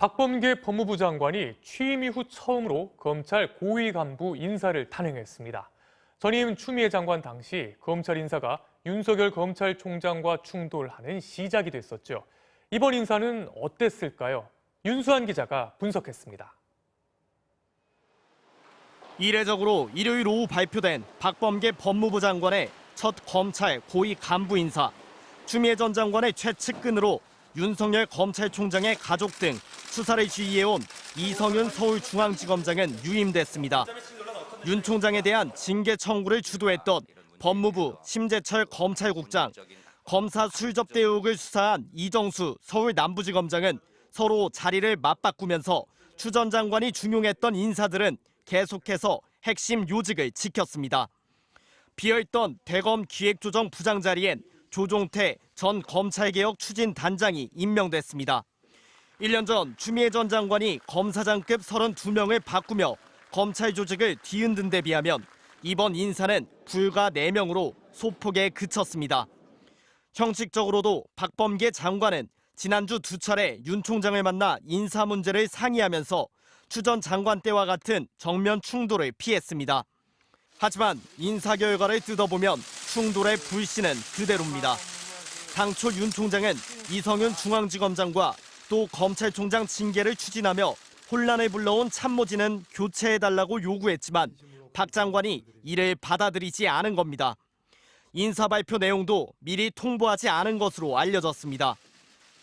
박범계 법무부 장관이 취임 이후 처음으로 검찰 고위 간부 인사를 단행했습니다. 전임 추미애 장관 당시 검찰 인사가 윤석열 검찰총장과 충돌하는 시작이 됐었죠. 이번 인사는 어땠을까요? 윤수한 기자가 분석했습니다. 이례적으로 일요일 오후 발표된 박범계 법무부 장관의 첫 검찰 고위 간부 인사. 추미애 전 장관의 최측근으로 윤석열 검찰총장의 가족 등 수사를 지휘해온 이성윤 서울중앙지검장은 유임됐습니다. 윤 총장에 대한 징계 청구를 주도했던 법무부 심재철 검찰국장, 검사 술접대 의혹을 수사한 이정수 서울남부지검장은 서로 자리를 맞바꾸면서 추 전 장관이 중용했던 인사들은 계속해서 핵심 요직을 지켰습니다. 비어있던 대검 기획조정부장 자리엔 조종태 전 검찰개혁 추진단장이 임명됐습니다. 1년 전 추미애 전 장관이 검사장급 32명을 바꾸며 검찰 조직을 뒤흔든 데 비하면 이번 인사는 불과 4명으로 소폭에 그쳤습니다. 형식적으로도 박범계 장관은 지난주 2차례 윤 총장을 만나 인사 문제를 상의하면서 추 전 장관 때와 같은 정면 충돌을 피했습니다. 하지만 인사 결과를 뜯어보면 충돌의 불씨는 그대로입니다. 당초 윤 총장은 이성윤 중앙지검장과 또 검찰총장 징계를 추진하며 혼란을 불러온 참모진은 교체해달라고 요구했지만 박 장관이 이를 받아들이지 않은 겁니다. 인사 발표 내용도 미리 통보하지 않은 것으로 알려졌습니다.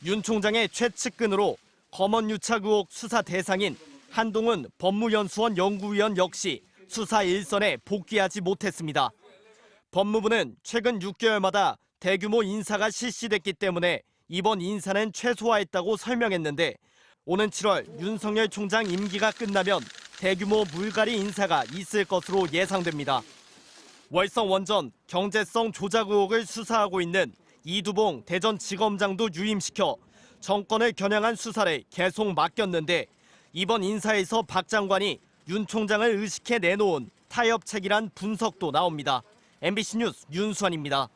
윤 총장의 최측근으로 검언유착 의혹 수사 대상인 한동훈 법무연수원 연구위원 역시 수사 일선에 복귀하지 못했습니다. 법무부는 최근 6개월마다 대규모 인사가 실시됐기 때문에 이번 인사는 최소화했다고 설명했는데 오는 7월 윤석열 총장 임기가 끝나면 대규모 물갈이 인사가 있을 것으로 예상됩니다. 월성 원전 경제성 조작 의혹을 수사하고 있는 이두봉 대전지검장도 유임시켜 정권을 겨냥한 수사를 계속 맡겼는데 이번 인사에서 박 장관이 윤 총장을 의식해 내놓은 타협책이란 분석도 나옵니다. MBC 뉴스 윤수환입니다.